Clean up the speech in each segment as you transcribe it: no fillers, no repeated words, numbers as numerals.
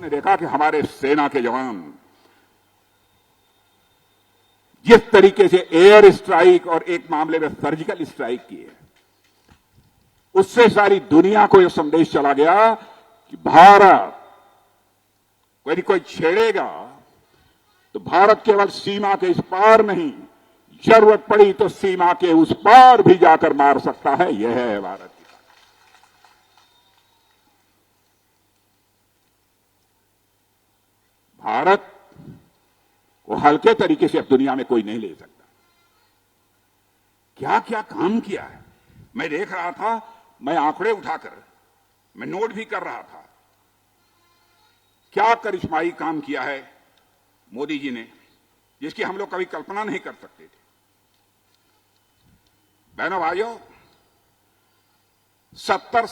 आपने देखा कि हमारे सेना के जवान जिस तरीके से एयर स्ट्राइक और एक मामले में सर्जिकल स्ट्राइक किए, उससे सारी दुनिया को यह संदेश चला गया कि भारत यदि कोई छेड़ेगा तो भारत केवल सीमा के इस पार नहीं, जरूरत पड़ी तो सीमा के उस पार भी जाकर मार सकता है। यह है भारत की ताकत। भारत को हल्के तरीके से अब दुनिया में कोई नहीं ले सकता। क्या क्या काम किया है मैं देख रहा था, मैं आंकड़े उठाकर मैं नोट भी कर रहा था। क्या करिश्माई काम किया है मोदी जी ने, जिसकी हम लोग कभी कल्पना नहीं कर सकते थे। बहनों भाइयों, 70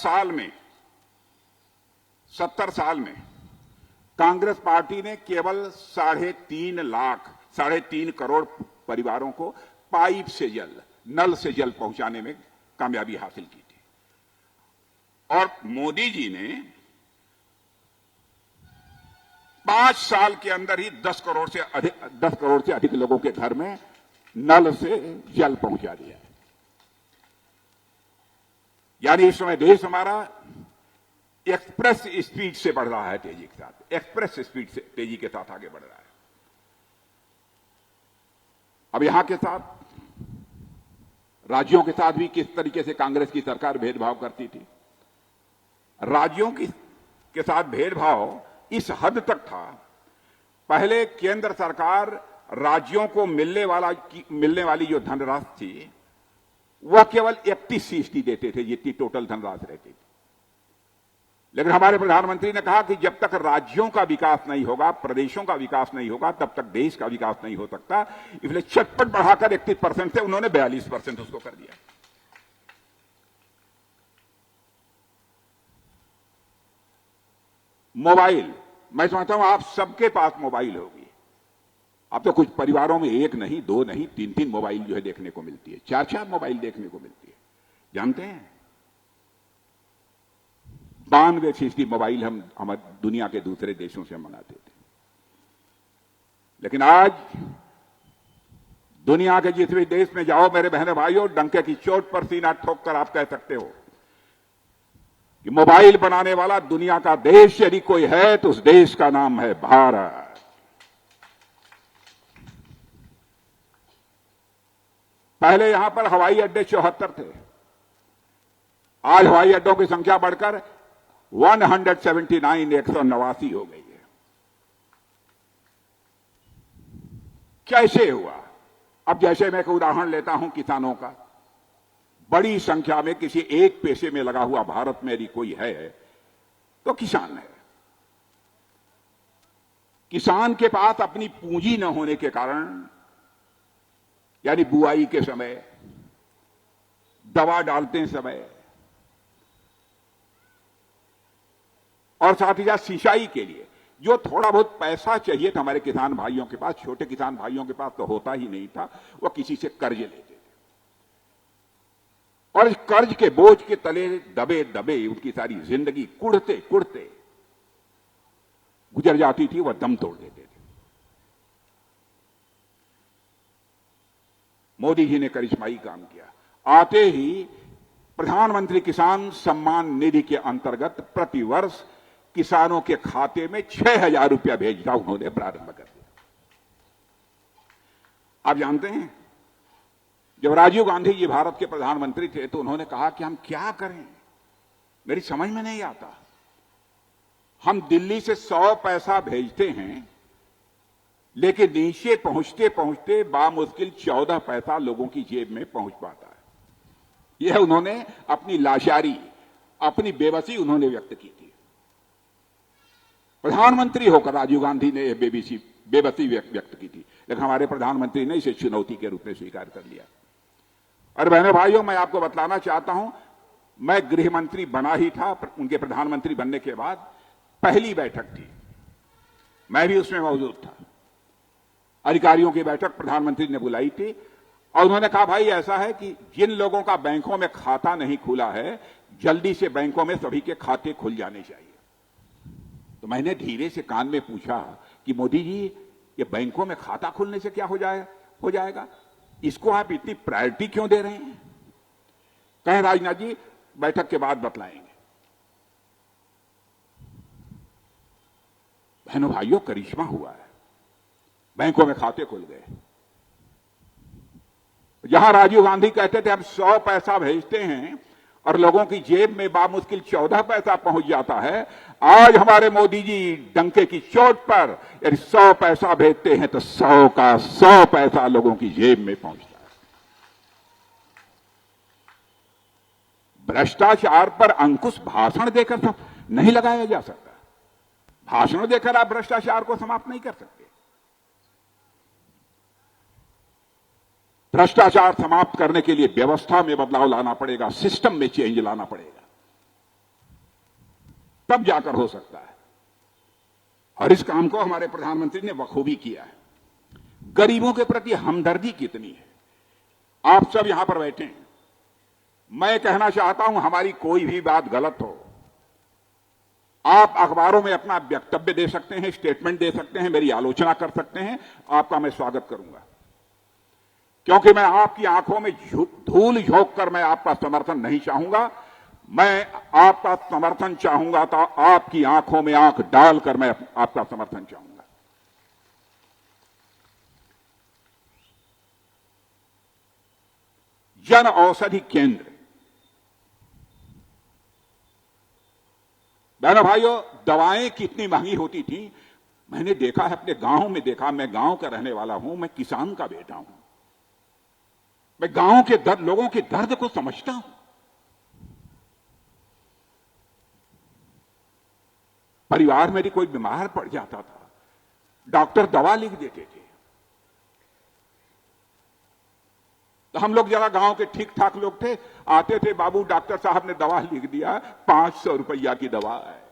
साल में कांग्रेस पार्टी ने केवल 3.5 करोड़ परिवारों को पाइप से जल, नल से जल पहुंचाने में कामयाबी हासिल की थी। और मोदी जी ने 5 साल के अंदर ही 10 करोड़ से अधिक लोगों के घर में नल से जल पहुंचा दिया है। यानी इस समय देश हमारा एक्सप्रेस स्पीड से बढ़ रहा है, तेजी के साथ, एक्सप्रेस स्पीड से तेजी के साथ आगे बढ़ रहा है। अब यहां के साथ राज्यों के साथ भी किस तरीके से कांग्रेस की सरकार भेदभाव करती थी। राज्यों के साथ भेदभाव इस हद तक था, पहले केंद्र सरकार राज्यों को मिलने वाली जो धनराशि थी वह केवल 31% देते थे, जितनी टोटल धनराशि रहती थी। लेकिन हमारे प्रधानमंत्री ने कहा कि जब तक राज्यों का विकास नहीं होगा, प्रदेशों का विकास नहीं होगा, तब तक देश का विकास नहीं हो सकता। इसलिए चटपट बढ़ाकर 31% से उन्होंने 42% उसको कर दिया। मोबाइल, मैं समझता हूं आप सबके पास मोबाइल होगी। अब तो कुछ परिवारों में 1 नहीं, 2 नहीं, 3 मोबाइल जो है देखने को मिलती है, 4 मोबाइल देखने को मिलती है। जानते हैं 92% मोबाइल हम दुनिया के दूसरे देशों से मंगाते थे। लेकिन आज दुनिया के जिस भी देश में जाओ मेरे बहनों भाइयों, डंके की चोट पर सीना ठोक कर आप कह सकते हो कि मोबाइल बनाने वाला दुनिया का देश यदि कोई है तो उस देश का नाम है भारत। पहले यहां पर हवाई अड्डे 74 थे, आज हवाई अड्डों की संख्या बढ़कर 179 हो गई है। कैसे हुआ? अब जैसे मैं एक उदाहरण लेता हूं किसानों का, बड़ी संख्या में किसी एक पेशे में लगा हुआ भारत में यदि कोई है तो किसान है। किसान के पास अपनी पूंजी न होने के कारण, यानी बुआई के समय, दवा डालते समय और साथ ही साथ सिंचाई के लिए जो थोड़ा बहुत पैसा चाहिए था हमारे किसान भाइयों के पास, छोटे किसान भाइयों के पास तो होता ही नहीं था, वह किसी से कर्ज लेते थे। और इस कर्ज के बोझ के तले दबे दबे उनकी सारी जिंदगी कुढ़ते कुढ़ते गुजर जाती थी, वह दम तोड़ देते थे। मोदी जी ने करिश्माई काम किया। आते ही प्रधानमंत्री किसान सम्मान निधि के अंतर्गत प्रतिवर्ष किसानों के खाते में 6,000 रुपया भेजना उन्होंने प्रारंभ कर दिया। आप जानते हैं जब राजीव गांधी जी भारत के प्रधानमंत्री थे तो उन्होंने कहा कि हम क्या करें, मेरी समझ में नहीं आता। हम दिल्ली से 100 पैसा भेजते हैं लेकिन नीचे पहुंचते पहुंचते बामुश्किल 14 पैसा लोगों की जेब में पहुंच पाता है। यह उन्होंने अपनी लाचारी, अपनी बेबसी उन्होंने व्यक्त की थी। प्रधानमंत्री होकर राजीव गांधी ने यह बेबसी व्यक्त की थी, लेकिन हमारे प्रधानमंत्री ने इसे चुनौती के रूप में स्वीकार कर लिया। और बहनों भाइयों, मैं आपको बतलाना चाहता हूं, मैं गृह मंत्री बना ही था, उनके प्रधानमंत्री बनने के बाद पहली बैठक थी, मैं भी उसमें मौजूद था। अधिकारियों की बैठक प्रधानमंत्री ने बुलाई थी और उन्होंने कहा भाई ऐसा है कि जिन लोगों का बैंकों में खाता नहीं खुला है, जल्दी से बैंकों में सभी के खाते खुल जाने चाहिए। तो मैंने धीरे से कान में पूछा कि मोदी जी, ये बैंकों में खाता खोलने से क्या हो जाएगा, इसको आप इतनी प्रायोरिटी क्यों दे रहे हैं? कहे राजनाथ जी बैठक के बाद बतलाएंगे। बहनों भाइयों, करिश्मा हुआ है, बैंकों में खाते खुल गए। जहां राजीव गांधी कहते थे हम 100 पैसा भेजते हैं और लोगों की जेब में बामुश्किल 14 पैसा पहुंच जाता है, आज हमारे मोदी जी डंके की चोट पर यदि 100 पैसा भेजते हैं तो 100 का 100 पैसा लोगों की जेब में पहुंचता है। भ्रष्टाचार पर अंकुश भाषण देकर तो नहीं लगाया जा सकता। भाषण देकर आप भ्रष्टाचार को समाप्त नहीं कर सकते। भ्रष्टाचार समाप्त करने के लिए व्यवस्था में बदलाव लाना पड़ेगा, सिस्टम में चेंज लाना पड़ेगा, तब जाकर हो सकता है। और इस काम को हमारे प्रधानमंत्री ने बखूबी किया है। गरीबों के प्रति हमदर्दी कितनी है। आप सब यहां पर बैठे हैं, मैं कहना चाहता हूं हमारी कोई भी बात गलत हो, आप अखबारों में अपना वक्तव्य दे सकते हैं, स्टेटमेंट दे सकते हैं, मेरी आलोचना कर सकते हैं, आपका मैं स्वागत करूंगा। क्योंकि मैं आपकी आंखों में धूल झोंक कर मैं आपका समर्थन नहीं चाहूंगा, मैं आपका समर्थन चाहूंगा तो आपकी आंखों में आंख डालकर मैं आपका समर्थन चाहूंगा। जन औषधि केंद्र, बहनों भाइयों, दवाएं कितनी महंगी होती थी मैंने देखा है, अपने गांव में देखा। मैं गांव का रहने वाला हूं, मैं किसान का बेटा हूं, मैं गांव के लोगों के दर्द को समझता हूं। परिवार में कोई बीमार पड़ जाता था, डॉक्टर दवा लिख देते थे, तो हम लोग जरा गांव के ठीक ठाक लोग थे, आते थे, बाबू डॉक्टर साहब ने दवा लिख दिया, 500 रुपया की दवा है।